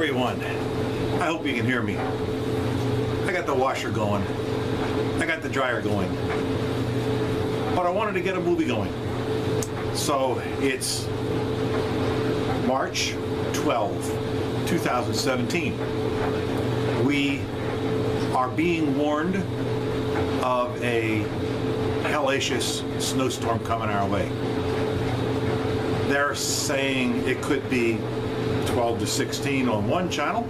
everyone. I hope you can hear me. I got the washer going. I got the dryer going. But I wanted to get a movie going. So it's March 12, 2017. We are being warned of a hellacious snowstorm coming our way. They're saying it could be 12 to 16 on one channel,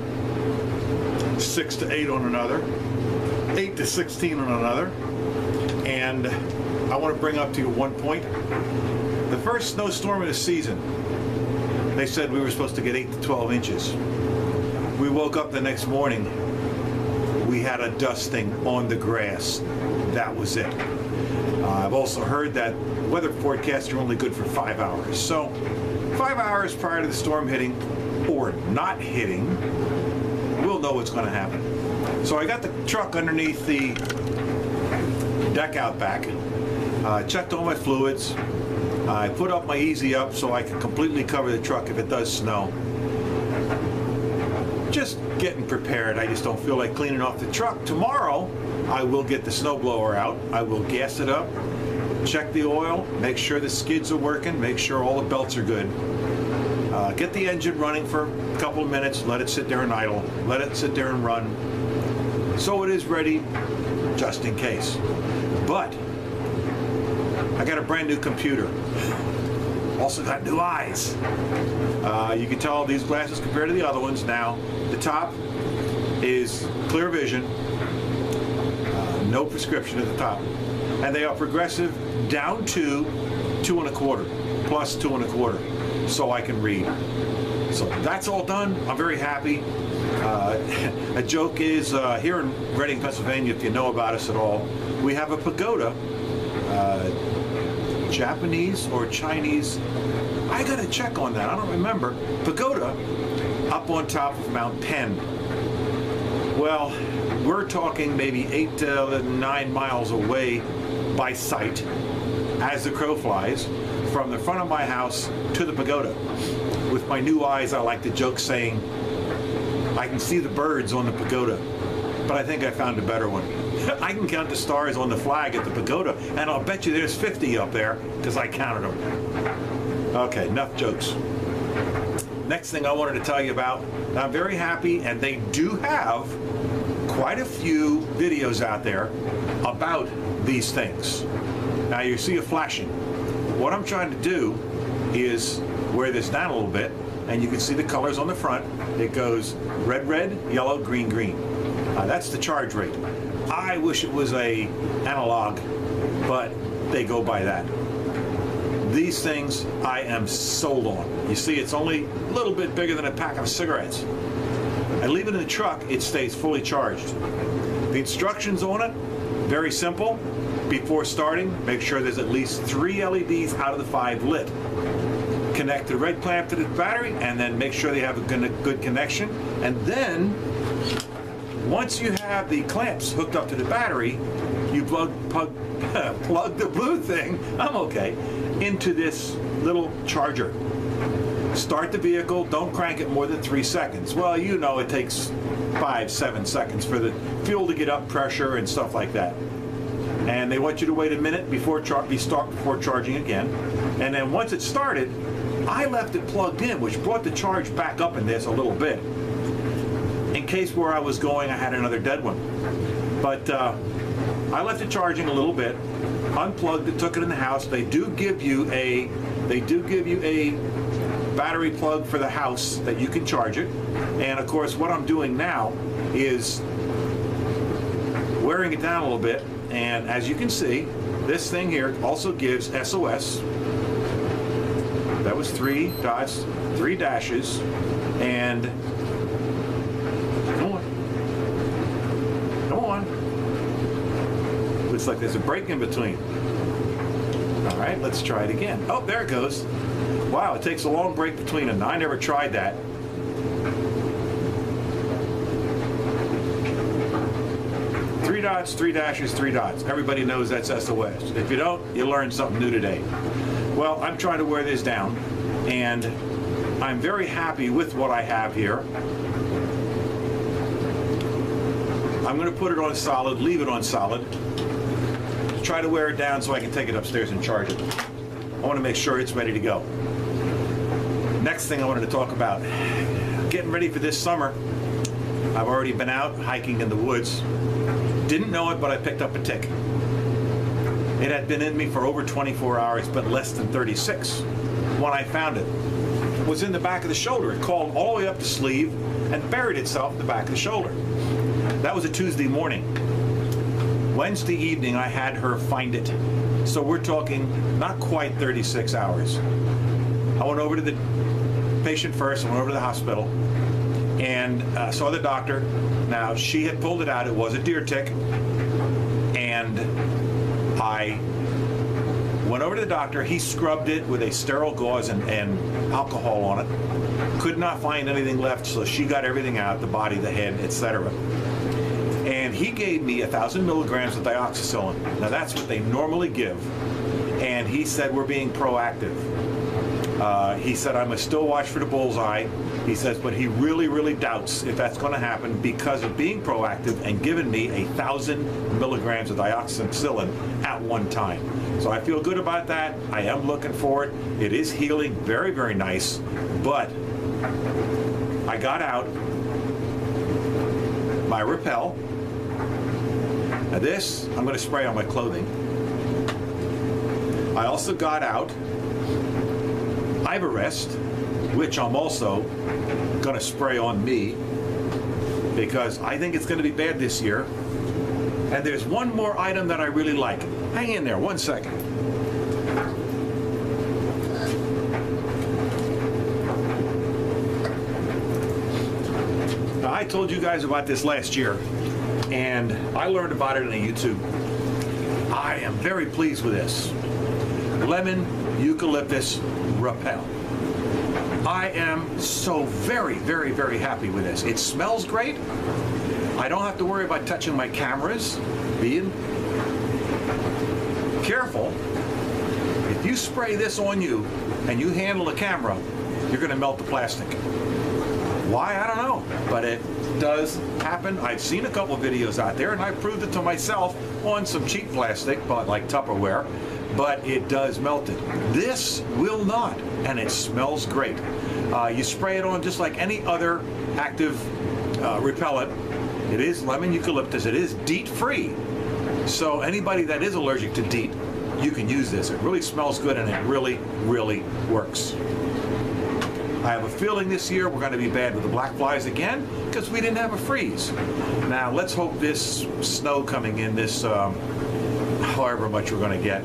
6 to 8 on another, 8 to 16 on another. And I want to bring up to you one point. The first snowstorm of the season, they said we were supposed to get 8 to 12 inches. We woke up the next morning, we had a dusting on the grass. That was it. I've also heard that weather forecasts are only good for 5 hours. So 5 hours prior to the storm hitting or not hitting, we'll know what's going to happen. So I got the truck underneath the deck out back, checked all my fluids, I put up my Easy Up so I can completely cover the truck if it does snow. Just getting prepared. I just don't feel like cleaning off the truck. Tomorrow, I will get the snowblower out. I will gas it up, check the oil, make sure the skids are working, make sure all the belts are good. Get the engine running for a couple of minutes, let it sit there and idle, let it sit there and run, so it is ready just in case. But I got a brand new computer. Also got new eyes. You can tell these glasses compared to the other ones. Now, the top is clear vision, no prescription at the top. And they are progressive down to 2 1/4, plus 2 1/4, so I can read. So that's all done. I'm very happy. A joke is, here in Reading, Pennsylvania, if you know about us at all, we have a pagoda, Japanese or Chinese, I gotta check on that, I don't remember, pagoda up on top of Mount Penn. Well, we're talking maybe 8 to 9 miles away by sight, as the crow flies, from the front of my house to the pagoda. With my new eyes, I like to joke saying, I can see the birds on the pagoda, but I think I found a better one. I can count the stars on the flag at the pagoda, and I'll bet you there's 50 up there, because I counted them. Okay, enough jokes. Next thing I wanted to tell you about, I'm very happy, and they do have quite a few videos out there about these things. Now you see it flashing. What I'm trying to do is wear this down a little bit, and you can see the colors on the front. It goes red, red, yellow, green, green. That's the charge rate. I wish it was a analog, but they go by that. These things I am sold on. You see, it's only a little bit bigger than a pack of cigarettes. I leave it in the truck, it stays fully charged. The instructions on it, very simple. Before starting, make sure there's at least 3 LEDs out of the 5 lit. Connect the red clamp to the battery, and then make sure they have a good connection. And then, once you have the clamps hooked up to the battery, you plug the blue thing, I'm okay, into this little charger. Start the vehicle, don't crank it more than 3 seconds. Well, you know it takes 5-7 seconds for the fuel to get up pressure and stuff like that. And they want you to wait a minute before charging again. And then once it started, I left it plugged in, which brought the charge back up in this a little bit. In case where I was going, I had another dead one. But I left it charging a little bit, unplugged it, took it in the house. They do give you a battery plug for the house that you can charge it. And of course, what I'm doing now is wearing it down a little bit. And as you can see, this thing here also gives SOS. That was 3 dots, 3 dashes, and come on. Looks like there's a break in between. All right, let's try it again. Oh, there it goes. Wow, it takes a long break between them. I never tried that. Three dots, 3 dashes, 3 dots. Everybody knows that's SOS. If you don't, you learned something new today. Well, I'm trying to wear this down, and I'm very happy with what I have here. I'm going to put it on solid, leave it on solid, try to wear it down so I can take it upstairs and charge it. I want to make sure it's ready to go. Next thing I wanted to talk about, getting ready for this summer. I've already been out hiking in the woods. Didn't know it, but I picked up a tick. It had been in me for over 24 hours, but less than 36 when I found it. It was in the back of the shoulder. It crawled all the way up the sleeve and buried itself in the back of the shoulder. That was a Tuesday morning. Wednesday evening, I had her find it. So we're talking not quite 36 hours. I went over to the patient first. I went over to the hospital and saw the doctor. Now, she had pulled it out. It was a deer tick. And I went over to the doctor. He scrubbed it with a sterile gauze and alcohol on it. Could not find anything left, so she got everything out, the body, the head, etc. And he gave me 1,000 milligrams of dioxazolone. Now, that's what they normally give. And he said, we're being proactive. He said, I must still watch for the bullseye. He says, but he really, really doubts if that's going to happen because of being proactive and giving me 1,000 milligrams of dioxazolone at one time. So I feel good about that. I am looking for it. It is healing very, very nice. But I got out my Repel. Now this, I'm going to spray on my clothing. I also got out Ivarest, which I'm also going to spray on me because I think it's going to be bad this year. And there's one more item that I really like. Hang in there 1 second. Now, I told you guys about this last year, and I learned about it on YouTube. I am very pleased with this. Lemon Eucalyptus Repel. I am so very, very, very happy with this. It smells great. I don't have to worry about touching my cameras. Being careful. If you spray this on you and you handle the camera, you're going to melt the plastic. Why? I don't know. But it does happen. I've seen a couple of videos out there, and I proved it to myself on some cheap plastic, but like Tupperware. But it does melt it. This will not, and it smells great. You spray it on just like any other active repellent. It is lemon eucalyptus. It is DEET-free. So anybody that is allergic to DEET, you can use this. It really smells good, and it really, really works. I have a feeling this year we're going to be bad with the black flies again because we didn't have a freeze. Now, let's hope this snow coming in, this however much we're going to get,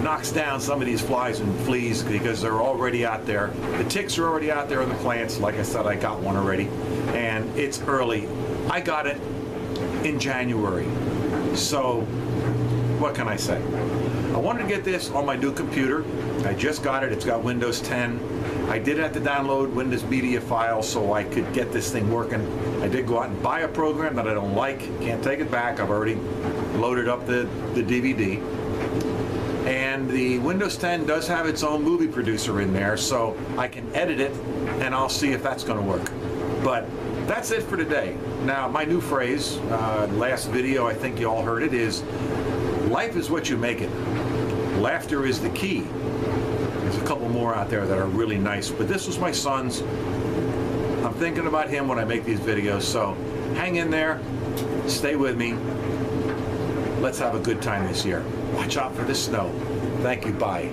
knocks down some of these flies and fleas because they're already out there. The ticks are already out there in the plants. Like I said, I got one already, and it's early. I got it in January. So what can I say? I wanted to get this on my new computer. I just got it. It's got Windows 10. I did have to download Windows Media Files so I could get this thing working. I did go out and buy a program that I don't like. Can't take it back. I've already loaded up the DVD. And the Windows 10 does have its own movie producer in there, so I can edit it, and I'll see if that's going to work. But that's it for today. Now, my new phrase, last video, I think you all heard it, is life is what you make it. Laughter is the key. There's a couple more out there that are really nice, but this was my son's. I'm thinking about him when I make these videos, so hang in there, stay with me. Let's have a good time this year. Watch out for the snow. Thank you. Bye.